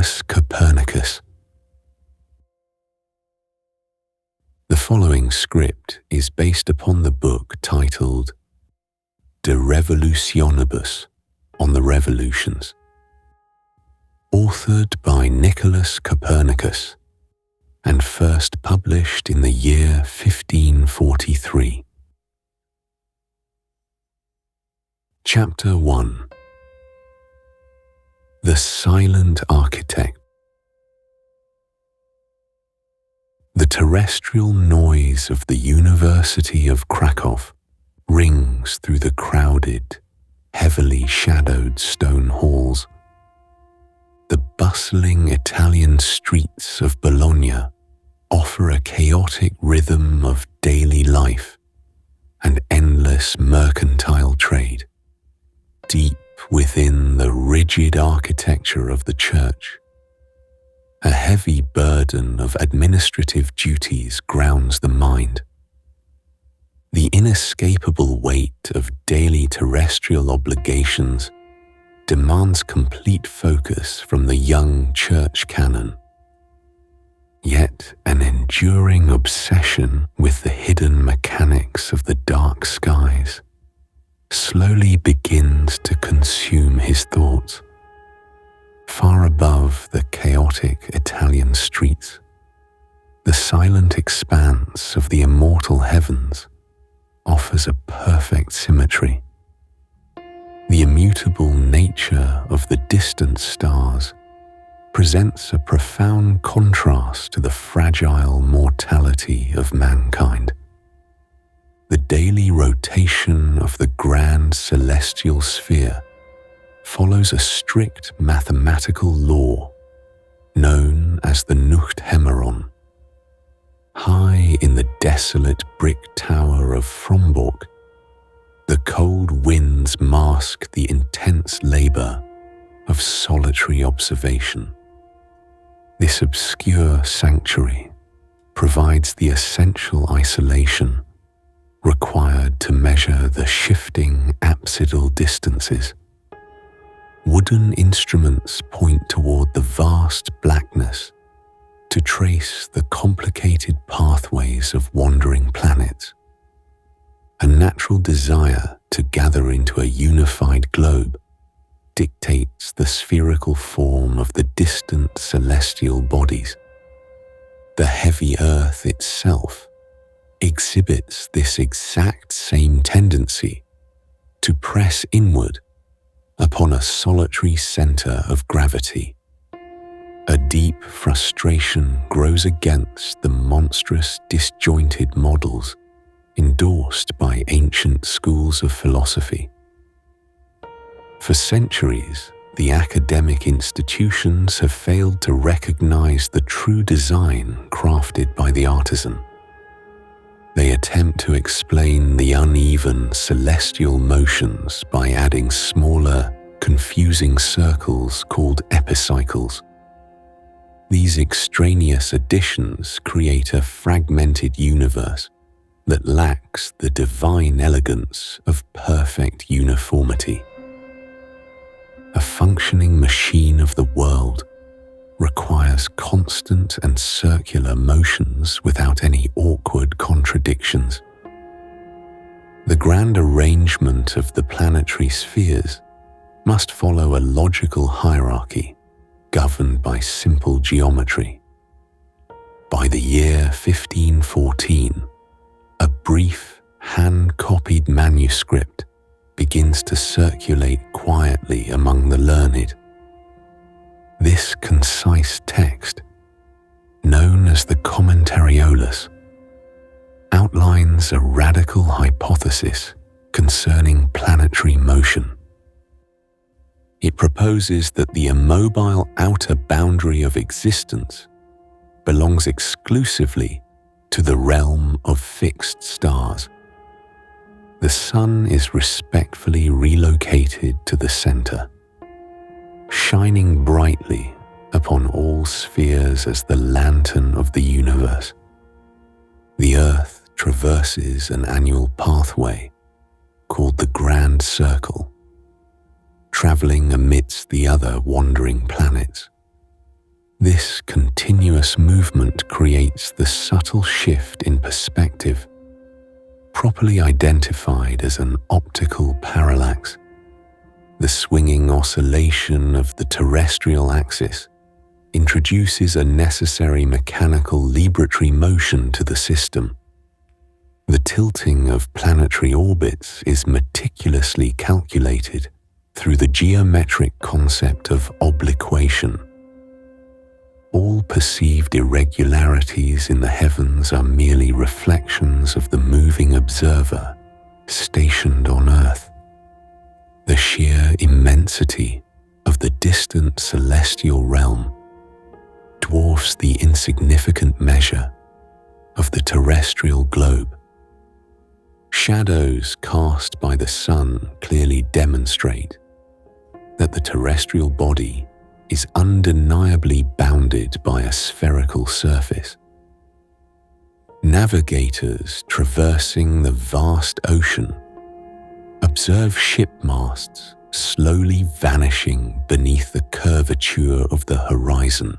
Nicholas Copernicus. The following script is based upon the book titled De Revolutionibus, on the revolutions, authored by Nicholas Copernicus and first published in the year 1543. Chapter 1. The Silent Architect. The terrestrial noise of the University of Krakow rings through the crowded, heavily shadowed stone halls. The bustling Italian streets of Bologna offer a chaotic rhythm of daily life and endless mercantile trade. Deep within the rigid architecture of the church, a heavy burden of administrative duties grounds the mind. The inescapable weight of daily terrestrial obligations demands complete focus from the young church canon. Yet an enduring obsession with the hidden mechanics of the dark skies slowly begins to consume his thoughts. Far above the chaotic Italian streets, the silent expanse of the immortal heavens offers a perfect symmetry. The immutable nature of the distant stars presents a profound contrast to the fragile mortality of mankind. The daily rotation of the grand celestial sphere follows a strict mathematical law known as the Nuchthemeron. High in the desolate brick tower of Frombork, the cold winds mask the intense labor of solitary observation. This obscure sanctuary provides the essential isolation required to measure the shifting apsidal distances. Wooden instruments point toward the vast blackness to trace the complicated pathways of wandering planets. A natural desire to gather into a unified globe dictates the spherical form of the distant celestial bodies. The heavy earth itself exhibits this exact same tendency to press inward upon a solitary center of gravity. A deep frustration grows against the monstrous, disjointed models endorsed by ancient schools of philosophy. For centuries, the academic institutions have failed to recognize the true design crafted by the artisan. They attempt to explain the uneven celestial motions by adding smaller, confusing circles called epicycles. These extraneous additions create a fragmented universe that lacks the divine elegance of perfect uniformity. A functioning machine of the world requires constant and circular motions without any awkward contradictions. The grand arrangement of the planetary spheres must follow a logical hierarchy governed by simple geometry. By the year 1514, a brief, hand-copied manuscript begins to circulate quietly among the learned. This concise text, known as the Commentariolus, outlines a radical hypothesis concerning planetary motion. It proposes that the immobile outer boundary of existence belongs exclusively to the realm of fixed stars. The sun is respectfully relocated to the center, shining brightly upon all spheres as the lantern of the universe. The earth traverses an annual pathway called the Grand Circle, traveling amidst the other wandering planets, This continuous movement creates the subtle shift in perspective, properly identified as an optical parallax, the swinging oscillation of the terrestrial axis introduces a necessary mechanical libratory motion to the system. The tilting of planetary orbits is meticulously calculated through the geometric concept of obliquation. All perceived irregularities in the heavens are merely reflections of the moving observer stationed on Earth. The sheer immensity of the distant celestial realm dwarfs the insignificant measure of the terrestrial globe. Shadows cast by the sun clearly demonstrate that the terrestrial body is undeniably bounded by a spherical surface. Navigators traversing the vast ocean observe ship masts slowly vanishing beneath the curvature of the horizon.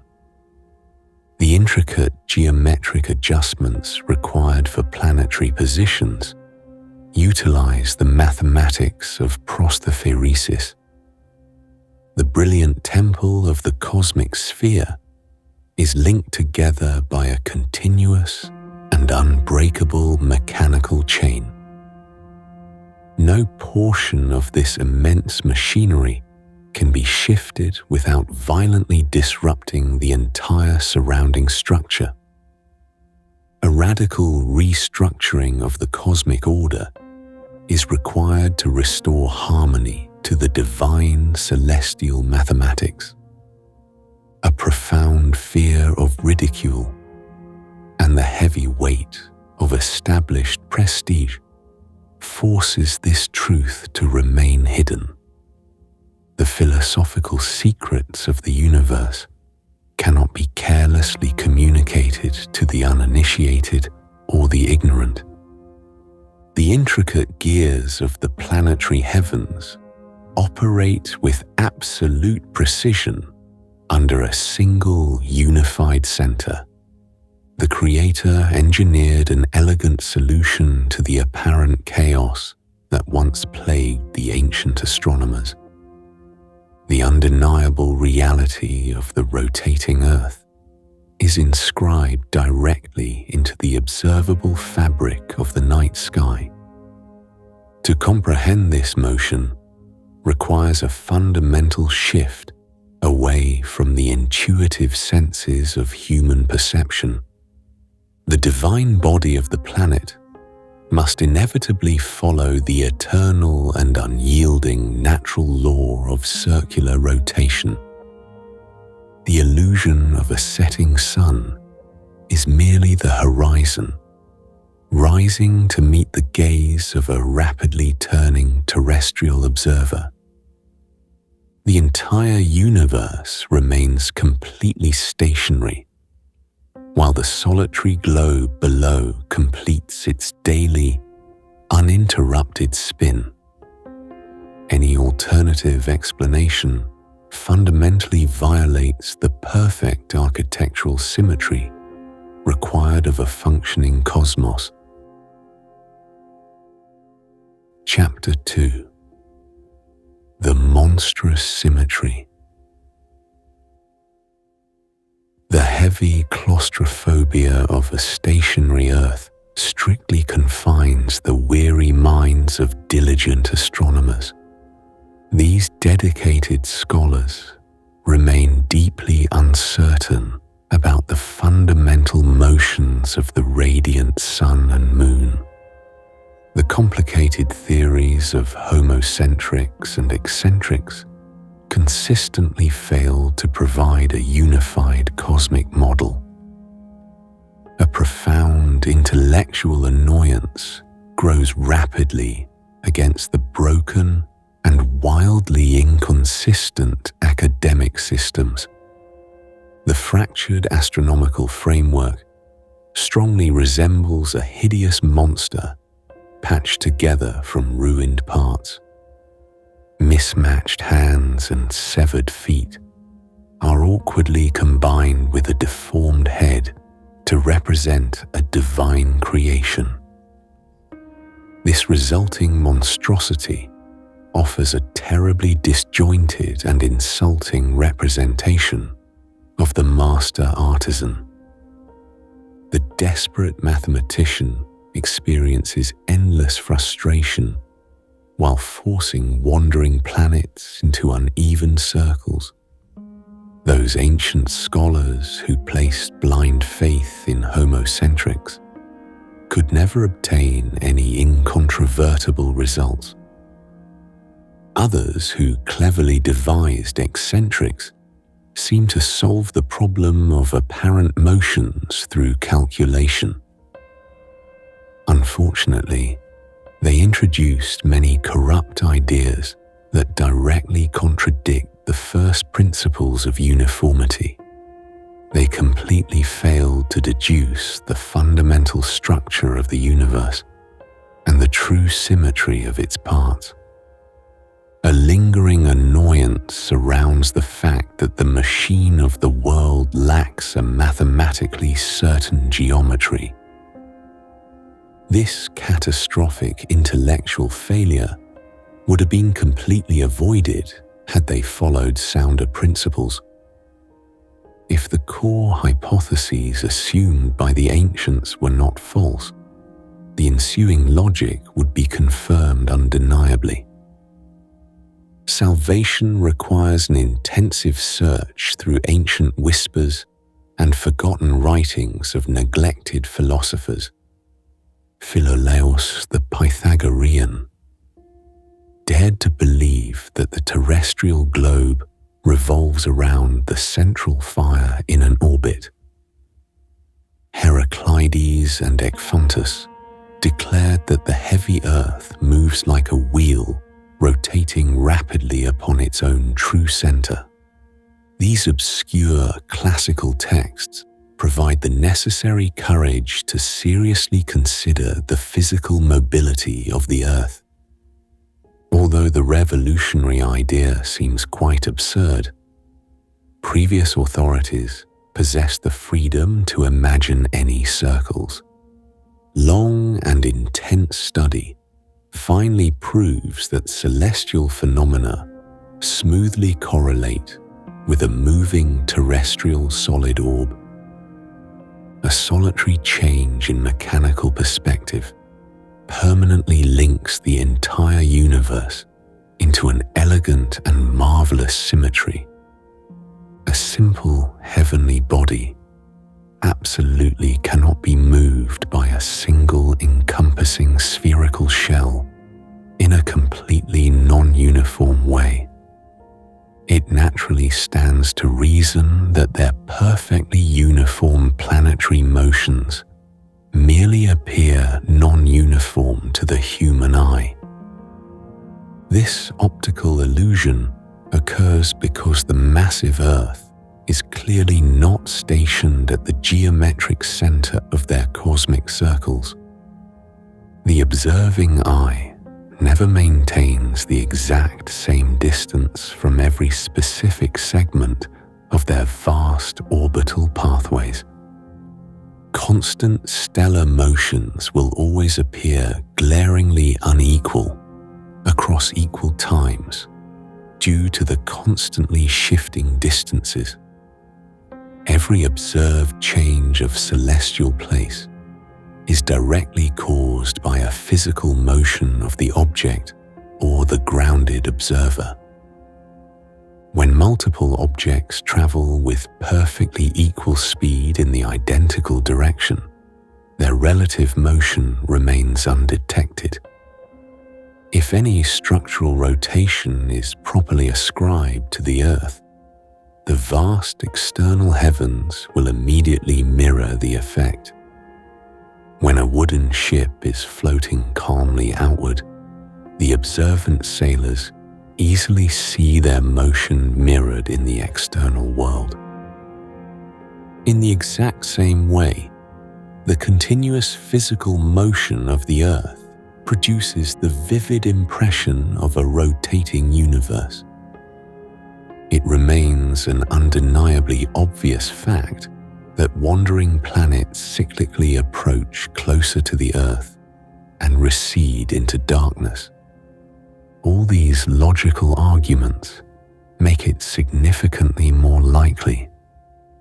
The intricate geometric adjustments required for planetary positions utilize the mathematics of prostopheresis. The brilliant temple of the cosmic sphere is linked together by a continuous and unbreakable mechanical chain. No portion of this immense machinery can be shifted without violently disrupting the entire surrounding structure. A radical restructuring of the cosmic order is required to restore harmony to the divine celestial mathematics. A profound fear of ridicule and the heavy weight of established prestige forces this truth to remain hidden. The philosophical secrets of the universe cannot be carelessly communicated to the uninitiated or the ignorant. The intricate gears of the planetary heavens operate with absolute precision under a single unified center. The Creator engineered an elegant solution to the apparent chaos that once plagued the ancient astronomers. The undeniable reality of the rotating Earth is inscribed directly into the observable fabric of the night sky. To comprehend this motion requires a fundamental shift away from the intuitive senses of human perception. The divine body of the planet must inevitably follow the eternal and unyielding natural law of circular rotation. The illusion of a setting sun is merely the horizon, rising to meet the gaze of a rapidly turning terrestrial observer. The entire universe remains completely stationary, while the solitary globe below completes its daily, uninterrupted spin. Any alternative explanation fundamentally violates the perfect architectural symmetry required of a functioning cosmos. Chapter 2: The Monstrous Symmetry. The heavy claustrophobia of a stationary Earth strictly confines the weary minds of diligent astronomers. These dedicated scholars remain deeply uncertain about the fundamental motions of the radiant sun and moon. The complicated theories of homocentrics and eccentrics consistently fail to provide a unified cosmic model. A profound intellectual annoyance grows rapidly against the broken and wildly inconsistent academic systems. The fractured astronomical framework strongly resembles a hideous monster patched together from ruined parts. Mismatched hands and severed feet are awkwardly combined with a deformed head to represent a divine creation. This resulting monstrosity offers a terribly disjointed and insulting representation of the master artisan. The desperate mathematician experiences endless frustration while forcing wandering planets into uneven circles. Those ancient scholars who placed blind faith in homocentrics could never obtain any incontrovertible results. Others who cleverly devised eccentrics seem to solve the problem of apparent motions through calculation. Unfortunately, they introduced many corrupt ideas that directly contradict the first principles of uniformity. They completely failed to deduce the fundamental structure of the universe and the true symmetry of its parts. A lingering annoyance surrounds the fact that the machine of the world lacks a mathematically certain geometry. This catastrophic intellectual failure would have been completely avoided had they followed sounder principles. If the core hypotheses assumed by the ancients were not false, the ensuing logic would be confirmed undeniably. Salvation requires an intensive search through ancient whispers and forgotten writings of neglected philosophers. Philolaus the Pythagorean dared to believe that the terrestrial globe revolves around the central fire in an orbit. Heraclides and Ecphantus declared that the heavy earth moves like a wheel rotating rapidly upon its own true center. These obscure classical texts provide the necessary courage to seriously consider the physical mobility of the earth. Although the revolutionary idea seems quite absurd, previous authorities possessed the freedom to imagine any circles. Long and intense study finally proves that celestial phenomena smoothly correlate with a moving terrestrial solid orb. A solitary change in mechanical perspective permanently links the entire universe into an elegant and marvelous symmetry. A simple heavenly body absolutely cannot be moved by a single encompassing spherical shell in a completely non-uniform way. It naturally stands to reason that their perfectly uniform planetary motions merely appear non-uniform to the human eye. This optical illusion occurs because the massive Earth is clearly not stationed at the geometric center of their cosmic circles. The observing eye never maintains the exact same distance from every specific segment of their vast orbital pathways. Constant stellar motions will always appear glaringly unequal across equal times due to the constantly shifting distances. Every observed change of celestial place is directly caused by a physical motion of the object or the grounded observer. When multiple objects travel with perfectly equal speed in the identical direction, their relative motion remains undetected. If any structural rotation is properly ascribed to the Earth, the vast external heavens will immediately mirror the effect. When a wooden ship is floating calmly outward, the observant sailors easily see their motion mirrored in the external world. In the exact same way, the continuous physical motion of the Earth produces the vivid impression of a rotating universe. it remains an undeniably obvious fact that wandering planets cyclically approach closer to the Earth and recede into darkness. All these logical arguments make it significantly more likely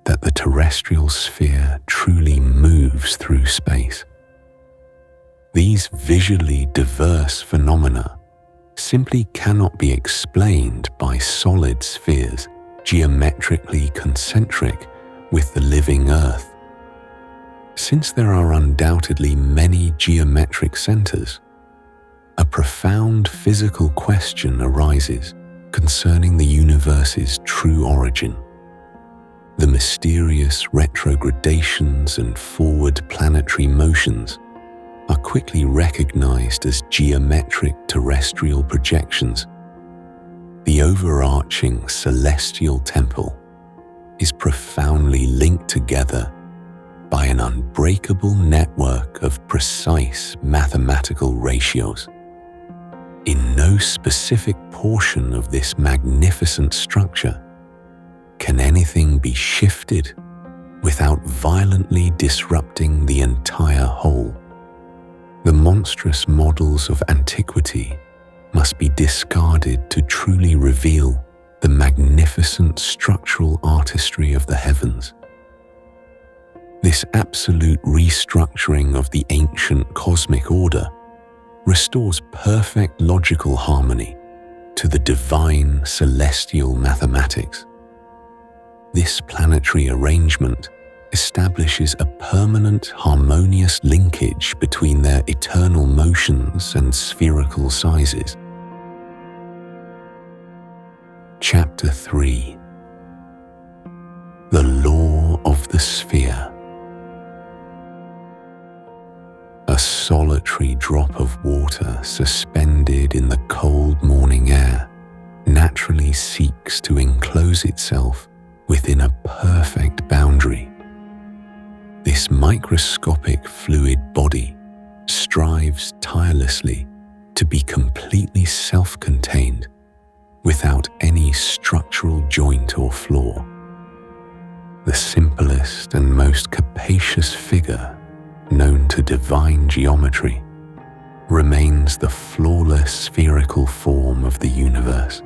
that the terrestrial sphere truly moves through space. These visually diverse phenomena simply cannot be explained by solid spheres geometrically concentric with the living Earth. Since there are undoubtedly many geometric centers, a profound physical question arises concerning the universe's true origin. The mysterious retrogradations and forward planetary motions are quickly recognized as geometric terrestrial projections. The overarching celestial temple is profoundly linked together by an unbreakable network of precise mathematical ratios. In no specific portion of this magnificent structure can anything be shifted without violently disrupting the entire whole. The monstrous models of antiquity must be discarded to truly reveal the magnificent structural artistry of the heavens. This absolute restructuring of the ancient cosmic order restores perfect logical harmony to the divine celestial mathematics. This planetary arrangement establishes a permanent harmonious linkage between their eternal motions and spherical sizes. Chapter 3. The Law of the Sphere. A solitary drop of water suspended in the cold morning air naturally seeks to enclose itself within a perfect boundary. This microscopic fluid body strives tirelessly to be completely self-contained without any structural joint or flaw. The simplest and most capacious figure known to divine geometry remains the flawless spherical form of the universe.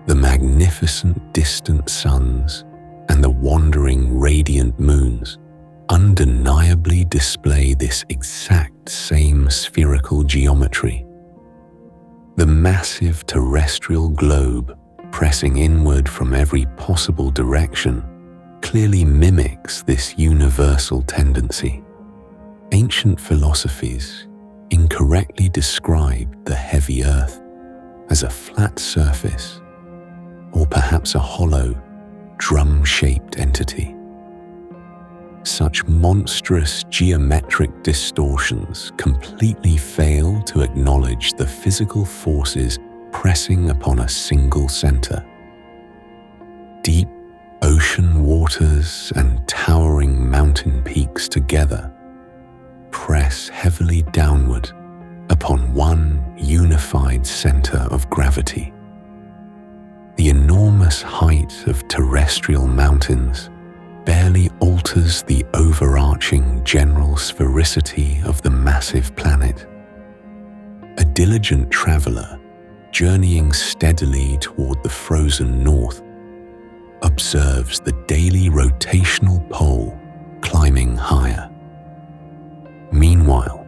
The magnificent distant suns and the wandering radiant moons undeniably display this exact same spherical geometry. The massive terrestrial globe, pressing inward from every possible direction, clearly mimics this universal tendency. Ancient philosophies incorrectly described the heavy Earth as a flat surface, or perhaps a hollow, drum-shaped entity. Such monstrous geometric distortions completely fail to acknowledge the physical forces pressing upon a single center. Deep ocean waters and towering mountain peaks together press heavily downward upon one unified center of gravity. The enormous height of terrestrial mountains barely alters the overarching general sphericity of the massive planet. A diligent traveler, journeying steadily toward the frozen north, observes the daily rotational pole climbing higher. Meanwhile,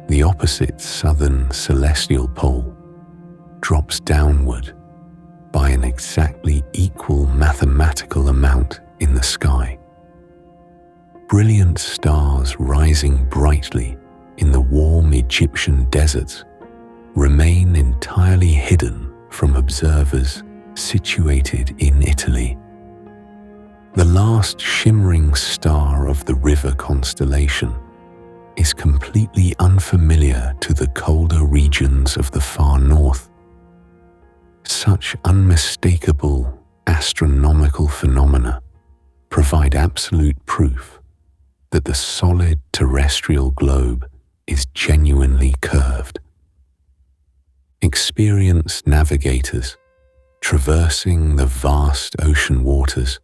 the opposite southern celestial pole drops downward by an exactly equal mathematical amount in the sky. Brilliant stars rising brightly in the warm Egyptian deserts remain entirely hidden from observers situated in Italy. The last shimmering star of the river constellation is completely unfamiliar to the colder regions of the far north. Such unmistakable astronomical phenomena provide absolute proof that the solid terrestrial globe is genuinely curved. Experienced navigators traversing the vast ocean waters.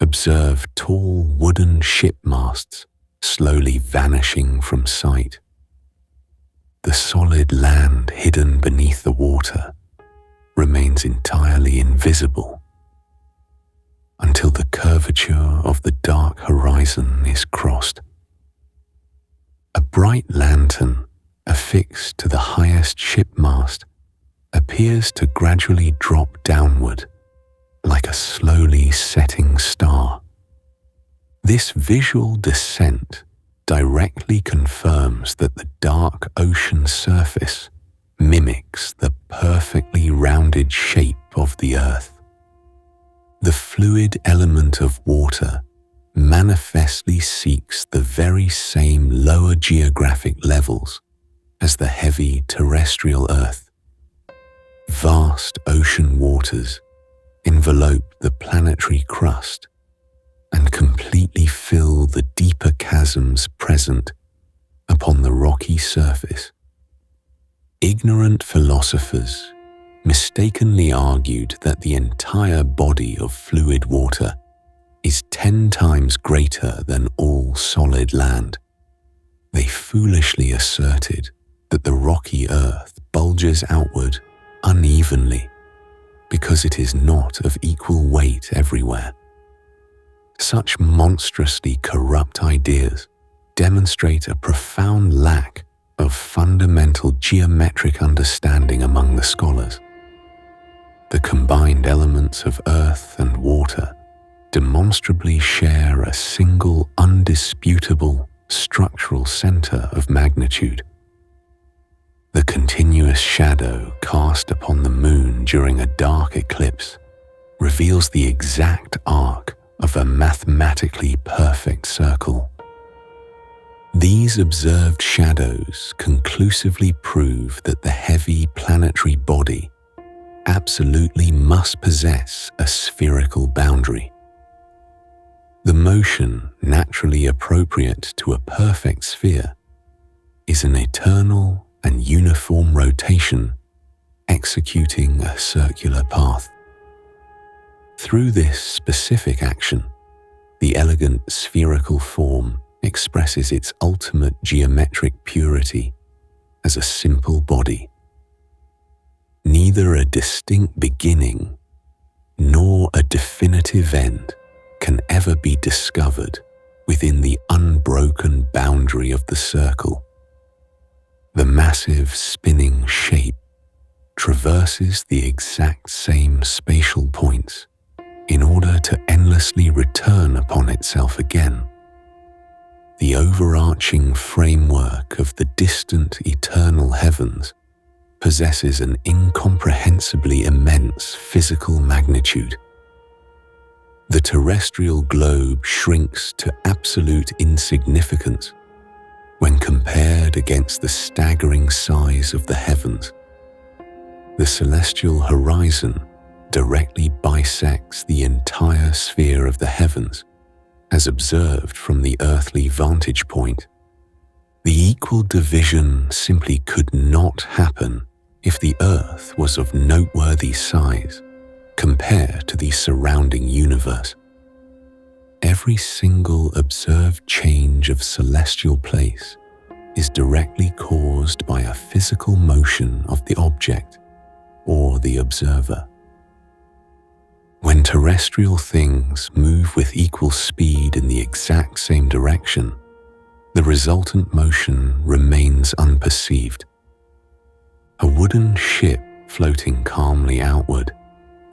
Observe tall wooden ship masts slowly vanishing from sight. The solid land hidden beneath the water remains entirely invisible until the curvature of the dark horizon is crossed. A bright lantern affixed to the highest shipmast appears to gradually drop downward like a slowly setting star. This visual descent directly confirms that the dark ocean surface mimics the perfectly rounded shape of the Earth. The fluid element of water manifestly seeks the very same lower geographic levels as the heavy terrestrial Earth. Vast ocean waters envelope the planetary crust and completely fill the deeper chasms present upon the rocky surface. Ignorant philosophers mistakenly argued that the entire body of fluid water is 10 times greater than all solid land. They foolishly asserted that the rocky earth bulges outward unevenly because it is not of equal weight everywhere. Such monstrously corrupt ideas demonstrate a profound lack of fundamental geometric understanding among the scholars. The combined elements of earth and water demonstrably share a single undisputable structural center of magnitude. The continuous shadow cast upon the moon during a dark eclipse reveals the exact arc of a mathematically perfect circle. These observed shadows conclusively prove that the heavy planetary body absolutely must possess a spherical boundary. The motion naturally appropriate to a perfect sphere is an eternal and uniform rotation executing a circular path. Through this specific action, the elegant spherical form expresses its ultimate geometric purity as a simple body. Neither a distinct beginning nor a definitive end can ever be discovered within the unbroken boundary of the circle. The massive spinning shape traverses the exact same spatial points in order to endlessly return upon itself again. The overarching framework of the distant eternal heavens possesses an incomprehensibly immense physical magnitude. The terrestrial globe shrinks to absolute insignificance when compared against the staggering size of the heavens. The celestial horizon directly bisects the entire sphere of the heavens, as observed from the earthly vantage point. The equal division simply could not happen if the Earth was of noteworthy size compared to the surrounding universe. Every single observed change of celestial place is directly caused by a physical motion of the object or the observer. When terrestrial things move with equal speed in the exact same direction, the resultant motion remains unperceived. A wooden ship floating calmly outward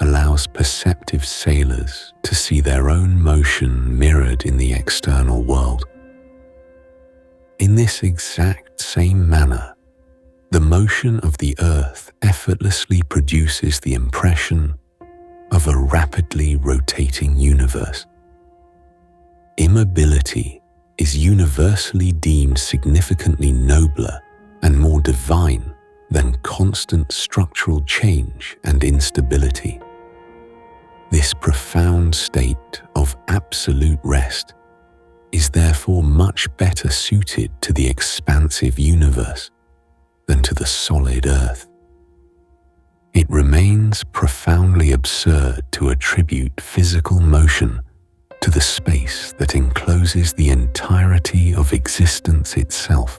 allows perceptive sailors to see their own motion mirrored in the external world. In this exact same manner, the motion of the Earth effortlessly produces the impression of a rapidly rotating universe. Immobility is universally deemed significantly nobler and more divine than constant structural change and instability. This profound state of absolute rest is therefore much better suited to the expansive universe than to the solid Earth. It remains seems profoundly absurd to attribute physical motion to the space that encloses the entirety of existence itself.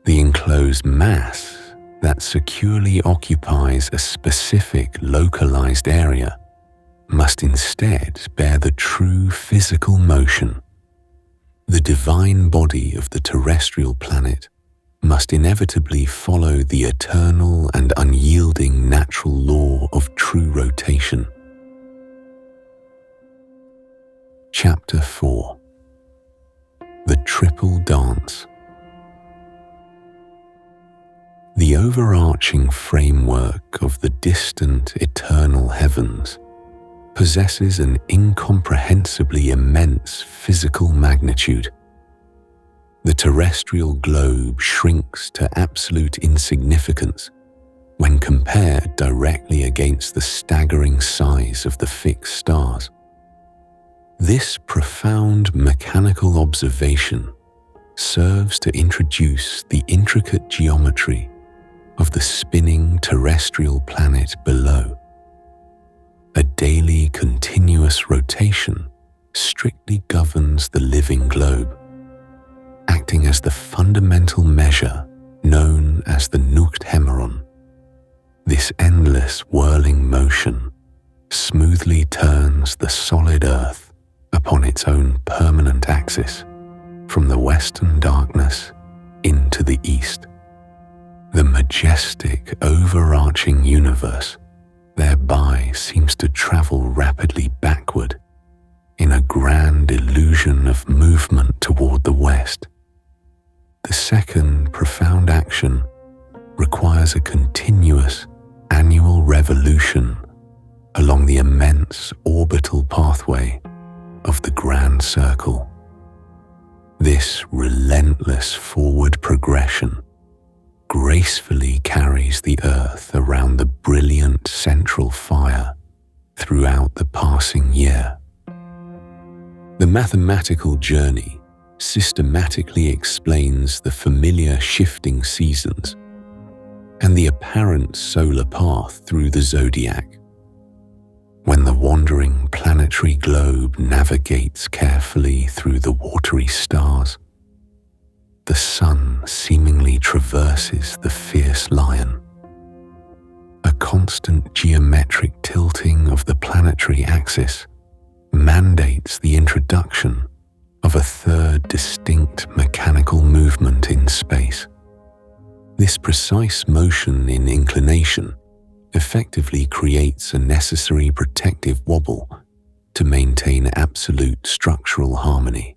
The enclosed mass that securely occupies a specific localized area must instead bear the true physical motion. The divine body of the terrestrial planet must inevitably follow the eternal and unyielding natural law of true rotation. Chapter 4. The Triple Dance. The overarching framework of the distant eternal heavens possesses an incomprehensibly immense physical magnitude. The terrestrial globe shrinks to absolute insignificance when compared directly against the staggering size of the fixed stars. This profound mechanical observation serves to introduce the intricate geometry of the spinning terrestrial planet below. A daily continuous rotation strictly governs the living globe, acting as the fundamental measure known as the Nuchthemeron. This endless whirling motion smoothly turns the solid Earth upon its own permanent axis, from the western darkness into the east. The majestic, overarching universe thereby seems to travel rapidly backward in a grand illusion of movement toward the west. The second profound action requires a continuous annual revolution along the immense orbital pathway of the grand circle. This relentless forward progression gracefully carries the Earth around the brilliant central fire throughout the passing year. The mathematical journey systematically explains the familiar shifting seasons and the apparent solar path through the zodiac. When the wandering planetary globe navigates carefully through the watery stars, the sun seemingly traverses the fierce lion. A constant geometric tilting of the planetary axis mandates the introduction of a third distinct mechanical movement in space. This precise motion in inclination effectively creates a necessary protective wobble to maintain absolute structural harmony.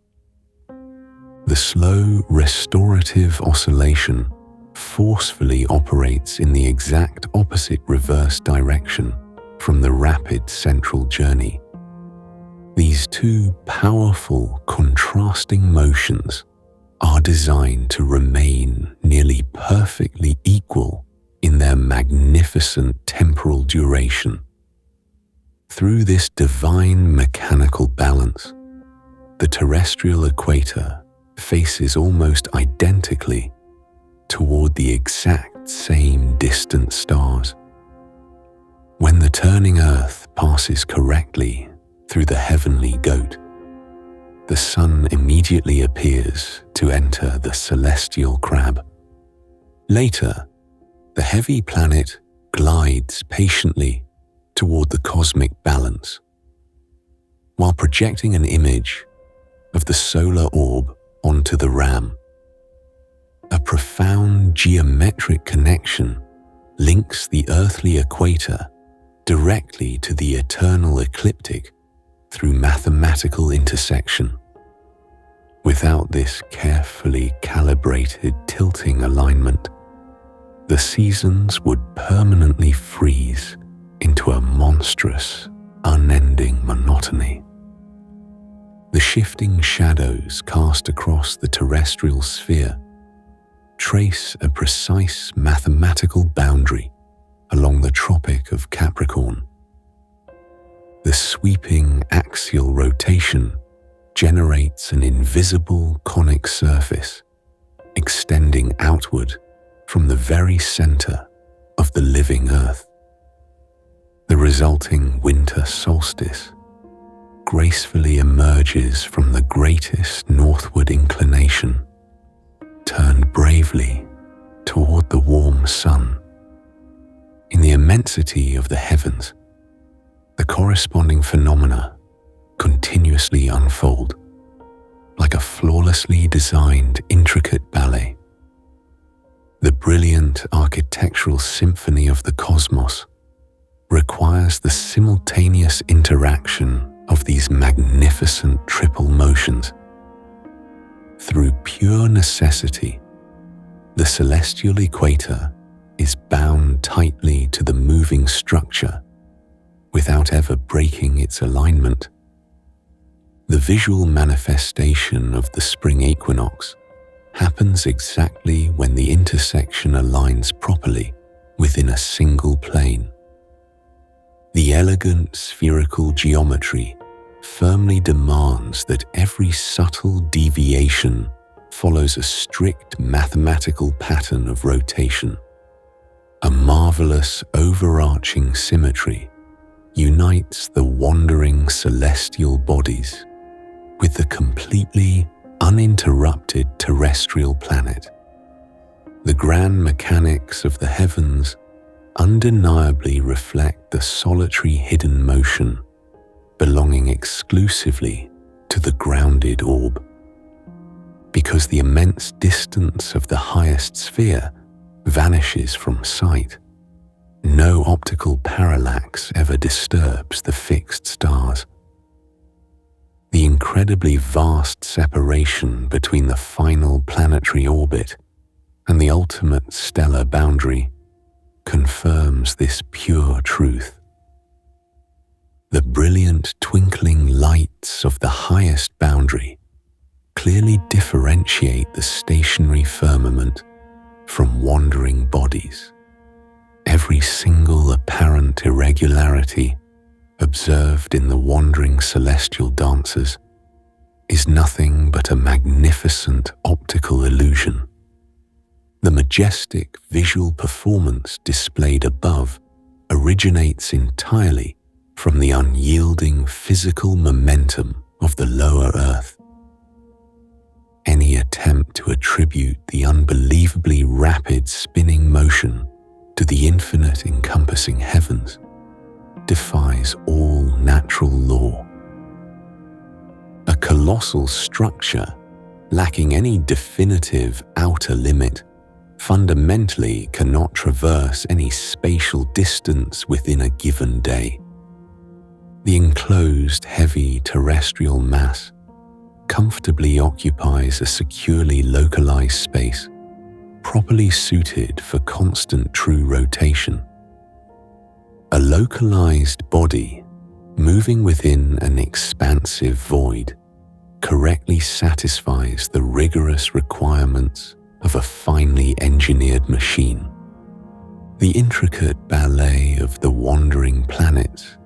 The slow restorative oscillation forcefully operates in the exact opposite reverse direction from the rapid central journey. These two powerful contrasting motions are designed to remain nearly perfectly equal in their magnificent temporal duration. Through this divine mechanical balance, the terrestrial equator faces almost identically toward the exact same distant stars. When the turning Earth passes correctly through the heavenly goat, the sun immediately appears to enter the celestial crab. Later, the heavy planet glides patiently toward the cosmic balance, while projecting an image of the solar orb onto the ram. A profound geometric connection links the earthly equator directly to the eternal ecliptic through mathematical intersection. Without this carefully calibrated tilting alignment, the seasons would permanently freeze into a monstrous, unending monotony. The shifting shadows cast across the terrestrial sphere trace a precise mathematical boundary along the Tropic of Capricorn. The sweeping axial rotation generates an invisible conic surface extending outward from the very center of the living Earth. exulting winter solstice gracefully emerges from the greatest northward inclination, turned bravely toward the warm sun. In the immensity of the heavens, the corresponding phenomena continuously unfold, like a flawlessly designed, intricate ballet. The brilliant architectural symphony of the cosmos requires the simultaneous interaction of these magnificent triple motions. Through pure necessity, the celestial equator is bound tightly to the moving structure without ever breaking its alignment. The visual manifestation of the spring equinox happens exactly when the intersection aligns properly within a single plane. The elegant spherical geometry firmly demands that every subtle deviation follows a strict mathematical pattern of rotation. A marvelous overarching symmetry unites the wandering celestial bodies with the completely uninterrupted terrestrial planet. The grand mechanics of the heavens undeniably reflect the solitary hidden motion belonging exclusively to the grounded orb. Because the immense distance of the highest sphere vanishes from sight, no optical parallax ever disturbs the fixed stars. The incredibly vast separation between the final planetary orbit and the ultimate stellar boundary confirms this pure truth. The brilliant twinkling lights of the highest boundary clearly differentiate the stationary firmament from wandering bodies. Every single apparent irregularity observed in the wandering celestial dancers is nothing but a magnificent optical illusion. The majestic visual performance displayed above originates entirely from the unyielding physical momentum of the lower earth. Any attempt to attribute the unbelievably rapid spinning motion to the infinite encompassing heavens defies all natural law. A colossal structure lacking any definitive outer limit fundamentally cannot traverse any spatial distance within a given day. The enclosed heavy terrestrial mass comfortably occupies a securely localized space, properly suited for constant true rotation. A localized body moving within an expansive void correctly satisfies the rigorous requirements of a finely engineered machine. The intricate ballet of the wandering planets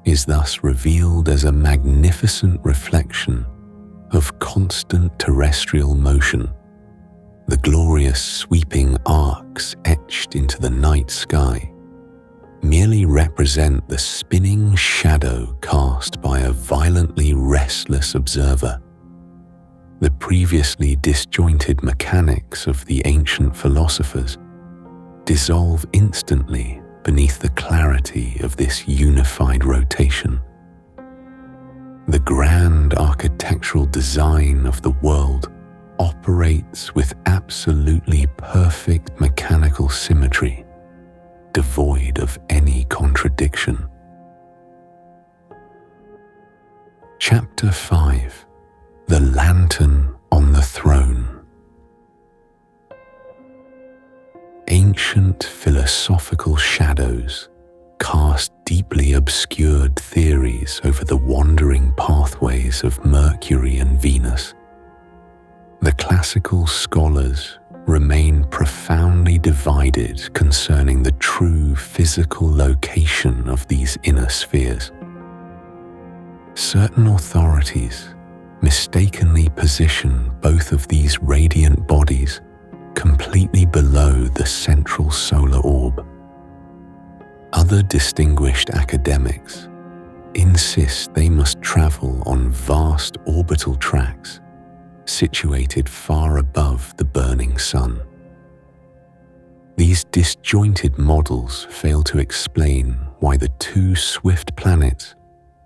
is thus revealed as a magnificent reflection of constant terrestrial motion. The glorious sweeping arcs etched into the night sky merely represent the spinning shadow cast by a violently restless observer. The previously disjointed mechanics of the ancient philosophers dissolve instantly beneath the clarity of this unified rotation. The grand architectural design of the world operates with absolutely perfect mechanical symmetry, devoid of any contradiction. Chapter 5: The Lantern on the Throne. Ancient philosophical shadows cast deeply obscured theories over the wandering pathways of Mercury and Venus. The classical scholars remain profoundly divided concerning the true physical location of these inner spheres. Certain authorities mistakenly position both of these radiant bodies completely below the central solar orb. other distinguished academics insist they must travel on vast orbital tracks situated far above the burning sun. These disjointed models fail to explain why the two swift planets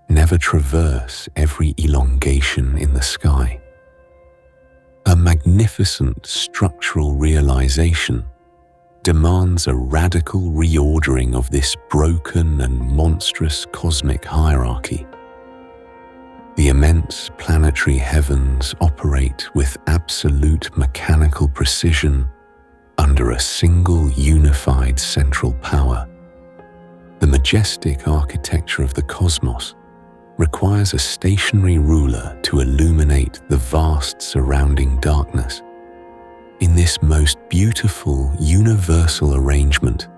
never traverse every elongation in the sky. A magnificent structural realization demands a radical reordering of this broken and monstrous cosmic hierarchy. The immense planetary heavens operate with absolute mechanical precision under a single unified central power. The majestic architecture of the cosmos requires a stationary ruler to illuminate the vast surrounding darkness. In this most beautiful universal arrangement,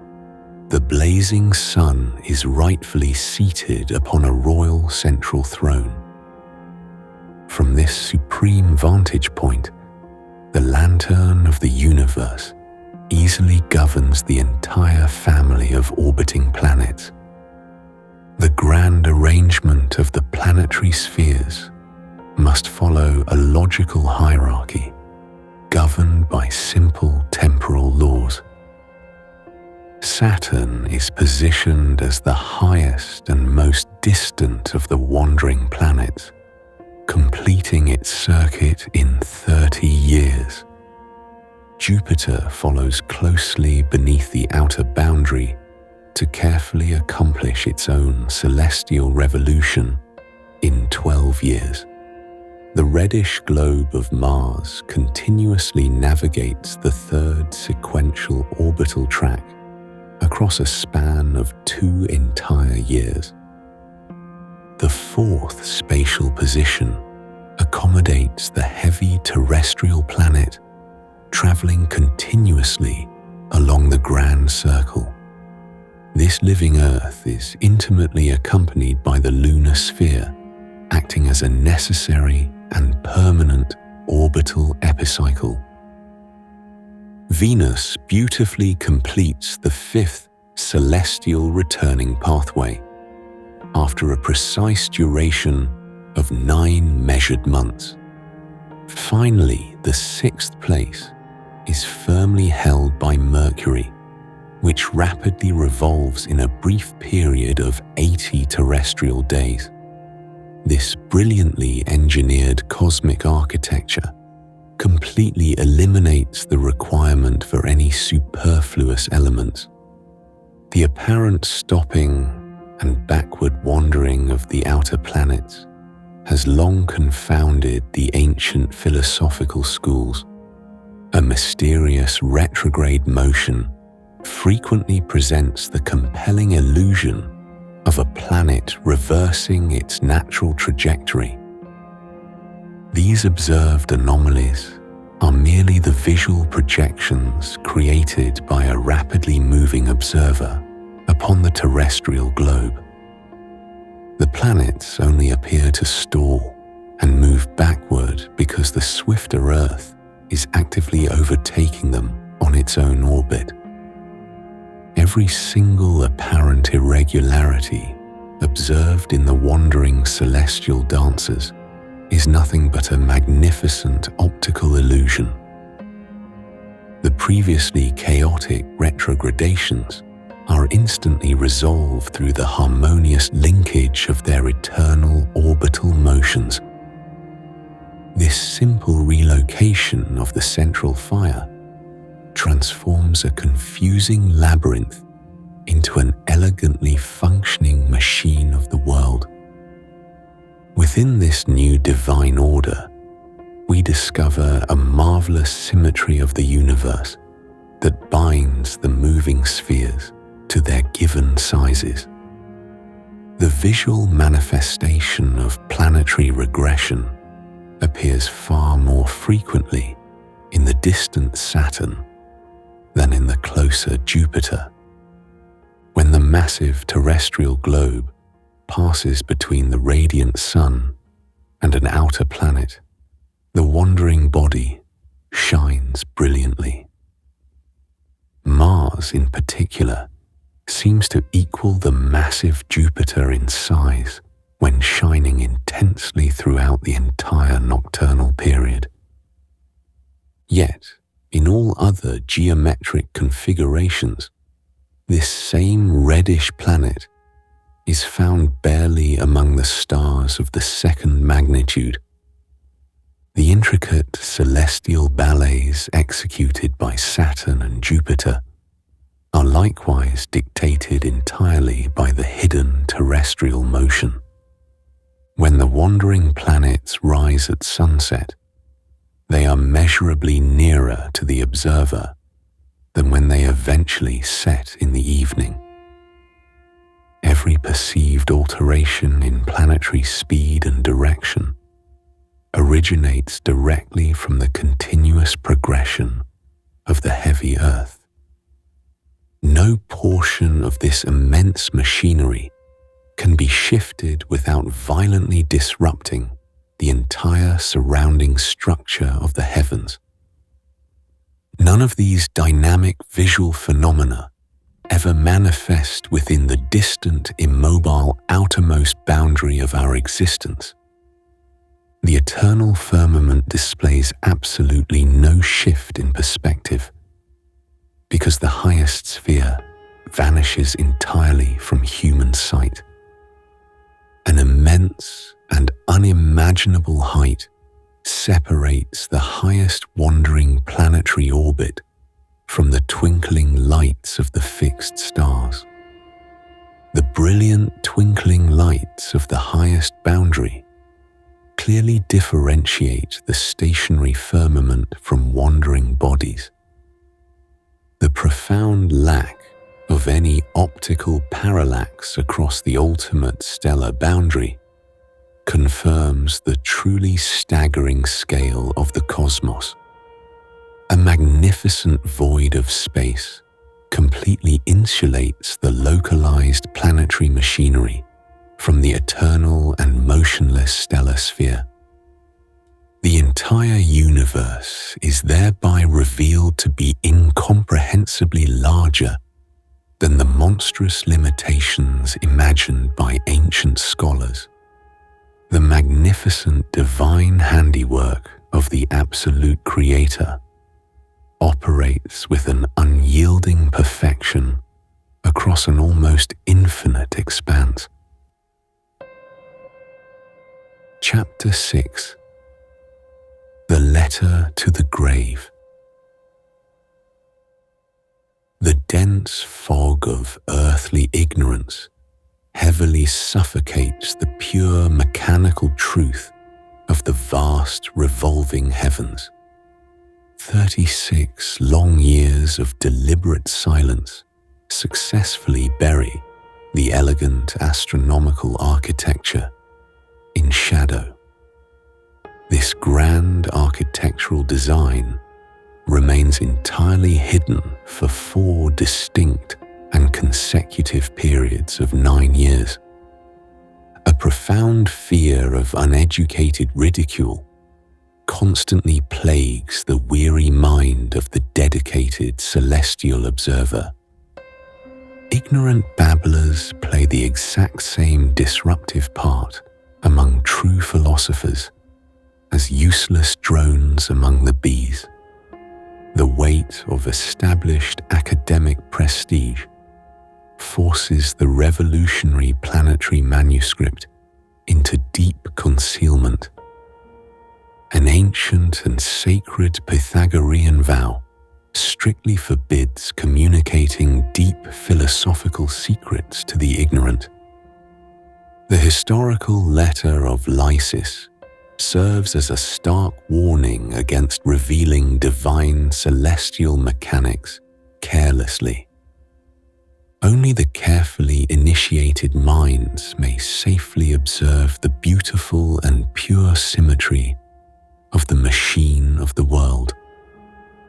the blazing sun is rightfully seated upon a royal central throne. From this supreme vantage point, the lantern of the universe easily governs the entire family of orbiting planets. The grand arrangement of the planetary spheres must follow a logical hierarchy governed by simple temporal laws. Saturn is positioned as the highest and most distant of the wandering planets, completing its circuit in 30 years. Jupiter follows closely beneath the outer boundary to carefully accomplish its own celestial revolution in 12 years. The reddish globe of Mars continuously navigates the third sequential orbital track across a span of 2 entire years. The fourth spatial position accommodates the heavy terrestrial planet traveling continuously along the grand circle. This living Earth is intimately accompanied by the lunar sphere, acting as a necessary and permanent orbital epicycle. Venus beautifully completes the fifth celestial returning pathway after a precise duration of 9 measured months. Finally, the sixth place is firmly held by Mercury, which rapidly revolves in a brief period of 80 terrestrial days. This brilliantly engineered cosmic architecture completely eliminates the requirement for any superfluous elements. The apparent stopping and backward wandering of the outer planets has long confounded the ancient philosophical schools. A mysterious retrograde motion frequently presents the compelling illusion of a planet reversing its natural trajectory. These observed anomalies are merely the visual projections created by a rapidly moving observer upon the terrestrial globe. The planets only appear to stall and move backward because the swifter Earth is actively overtaking them on its own orbit. Every single apparent irregularity observed in the wandering celestial dancers is nothing but a magnificent optical illusion. The previously chaotic retrogradations are instantly resolved through the harmonious linkage of their eternal orbital motions. This simple relocation of the central fire transforms a confusing labyrinth into an elegantly functioning machine of the world. Within this new divine order, we discover a marvelous symmetry of the universe that binds the moving spheres to their given sizes. The visual manifestation of planetary regression appears far more frequently in the distant Saturn than in the closer Jupiter. When the massive terrestrial globe passes between the radiant sun and an outer planet, the wandering body shines brilliantly. Mars, in particular, seems to equal the massive Jupiter in size when shining intensely throughout the entire nocturnal period. Yet, in all other geometric configurations, this same reddish planet is found barely among the stars of the second magnitude. The intricate celestial ballets executed by Saturn and Jupiter are likewise dictated entirely by the hidden terrestrial motion. When the wandering planets rise at sunset, they are measurably nearer to the observer than when they eventually set in the evening. Every perceived alteration in planetary speed and direction originates directly from the continuous progression of the heavy Earth. No portion of this immense machinery can be shifted without violently disrupting the entire surrounding structure of the heavens. None of these dynamic visual phenomena ever manifest within the distant, immobile outermost boundary of our existence. The eternal firmament displays absolutely no shift in perspective, because the highest sphere vanishes entirely from human sight. An immense and unimaginable height separates the highest wandering planetary orbit from the twinkling lights of the fixed stars. The brilliant twinkling lights of the highest boundary clearly differentiate the stationary firmament from wandering bodies. The profound lack of any optical parallax across the ultimate stellar boundary confirms the truly staggering scale of the cosmos. A magnificent void of space completely insulates the localized planetary machinery from the eternal and motionless stellar sphere. The entire universe is thereby revealed to be incomprehensibly larger than the monstrous limitations imagined by ancient scholars. The magnificent divine handiwork of the absolute Creator operates with an unyielding perfection across an almost infinite expanse. Chapter 6. The Letter to the Grave. The dense fog of earthly ignorance heavily suffocates the pure mechanical truth of the vast revolving heavens. 36 long years of deliberate silence successfully bury the elegant astronomical architecture in shadow. This grand architectural design remains entirely hidden for 4 distinct and consecutive periods of 9 years. A profound fear of uneducated ridicule constantly plagues the weary mind of the dedicated celestial observer. Ignorant babblers play the exact same disruptive part among true philosophers as useless drones among the bees. The weight of established academic prestige forces the revolutionary planetary manuscript into deep concealment. An ancient and sacred Pythagorean vow strictly forbids communicating deep philosophical secrets to the ignorant. The historical letter of Lysis serves as a stark warning against revealing divine celestial mechanics carelessly. Only the carefully initiated minds may safely observe the beautiful and pure symmetry of the machine of the world,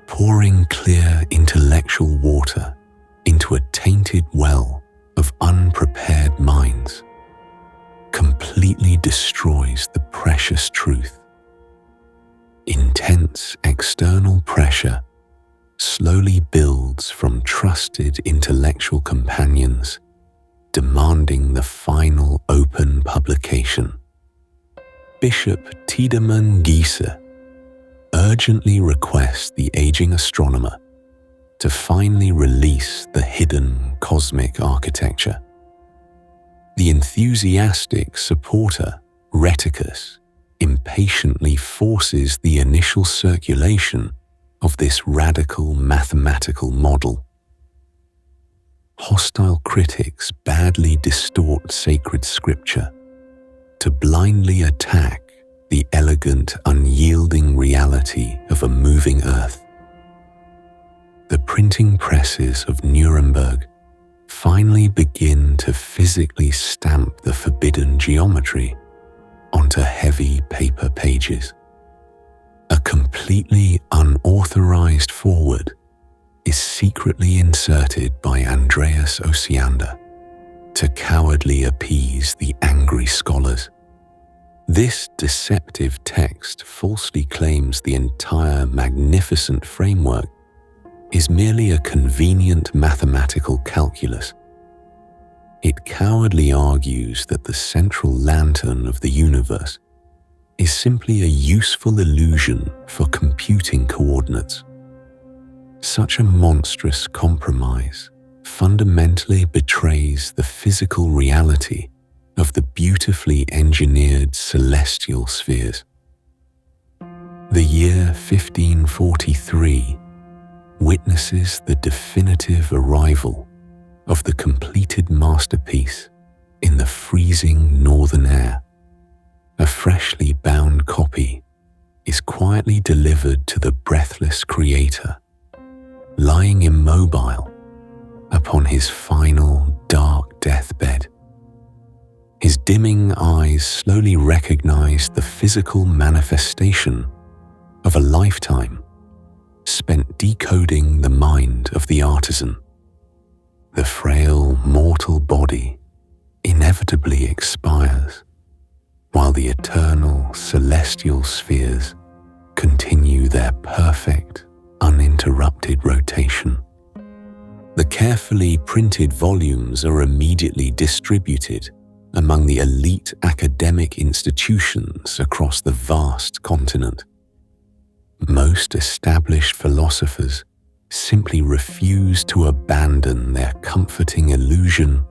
pouring clear intellectual water into a tainted well of unprepared minds, completely destroys the precious truth. Intense external pressure slowly builds from trusted intellectual companions, demanding the final open publication. Bishop Tiedemann Giese urgently requests the aging astronomer to finally release the hidden cosmic architecture. The enthusiastic supporter, Rheticus, impatiently forces the initial circulation of this radical mathematical model. Hostile critics badly distort sacred scripture to blindly attack the elegant, unyielding reality of a moving earth. The printing presses of Nuremberg finally begin to physically stamp the forbidden geometry onto heavy paper pages. A completely unauthorized foreword is secretly inserted by Andreas Osiander to cowardly appease the angry scholars. This deceptive text falsely claims the entire magnificent framework is merely a convenient mathematical calculus. It cowardly argues that the central lantern of the universe is simply a useful illusion for computing coordinates. Such a monstrous compromise fundamentally betrays the physical reality of the beautifully engineered celestial spheres. The year 1543 witnesses the definitive arrival of the completed masterpiece in the freezing northern air. A freshly bound copy is quietly delivered to the breathless creator, lying immobile upon his final dark deathbed. His dimming eyes slowly recognize the physical manifestation of a lifetime spent decoding the mind of the artisan. The frail mortal body inevitably expires, while the eternal celestial spheres continue their perfect, uninterrupted rotation. The carefully printed volumes are immediately distributed among the elite academic institutions across the vast continent. Most established philosophers simply refuse to abandon their comforting illusion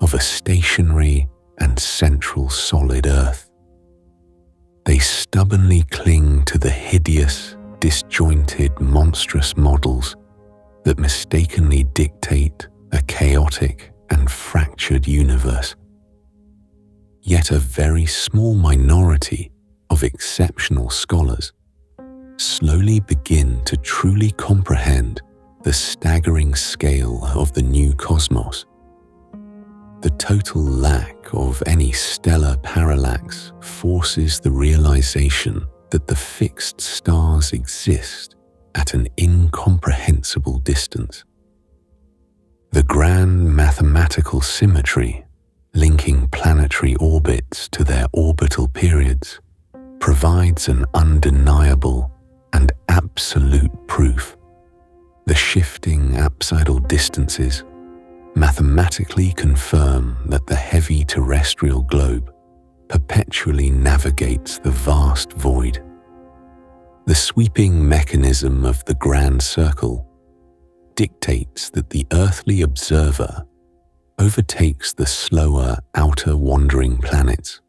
of a stationary and central solid earth. They stubbornly cling to the hideous, disjointed, monstrous models that mistakenly dictate a chaotic and fractured universe. Yet a very small minority of exceptional scholars slowly begin to truly comprehend the staggering scale of the new cosmos. The total lack of any stellar parallax forces the realization that the fixed stars exist at an incomprehensible distance. The grand mathematical symmetry linking planetary orbits to their orbital periods provides an undeniable and absolute proof. The shifting apsidal distances mathematically confirm that the heavy terrestrial globe perpetually navigates the vast void. The sweeping mechanism of the grand circle dictates that the earthly observer overtakes the slower outer wandering planets.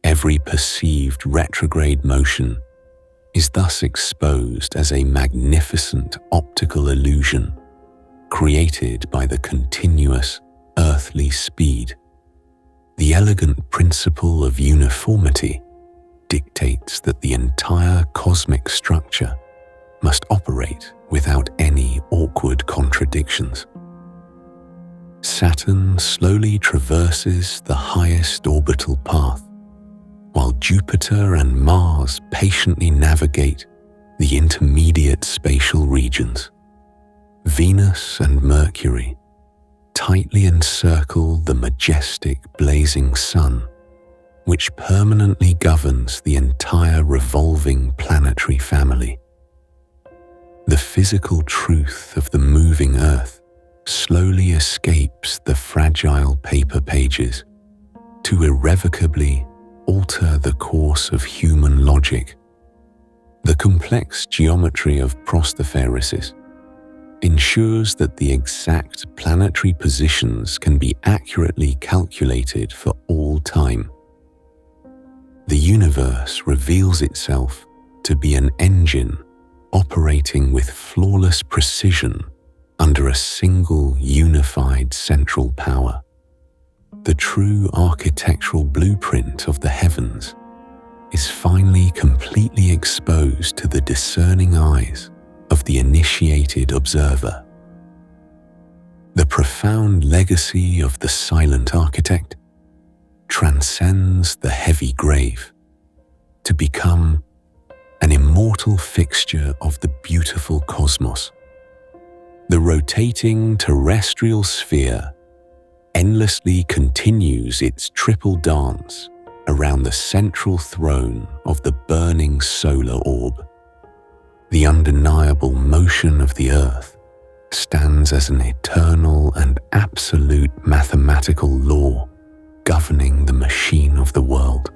Every perceived retrograde motion is thus exposed as a magnificent optical illusion created by the continuous earthly speed. The elegant principle of uniformity dictates that the entire cosmic structure must operate without any awkward contradictions. Saturn slowly traverses the highest orbital path, while Jupiter and Mars patiently navigate the intermediate spatial regions. Venus and Mercury tightly encircle the majestic blazing sun, which permanently governs the entire revolving planetary family. The physical truth of the moving earth slowly escapes the fragile paper pages to irrevocably alter the course of human logic. The complex geometry of prosthepheresis ensures that the exact planetary positions can be accurately calculated for all time. The universe reveals itself to be an engine operating with flawless precision under a single unified central power. The true architectural blueprint of the heavens is finally completely exposed to the discerning eyes of the initiated observer. The profound legacy of the silent architect transcends the heavy grave to become an immortal fixture of the beautiful cosmos. The rotating terrestrial sphere endlessly continues its triple dance around the central throne of the burning solar orb. The undeniable motion of the Earth stands as an eternal and absolute mathematical law governing the machine of the world.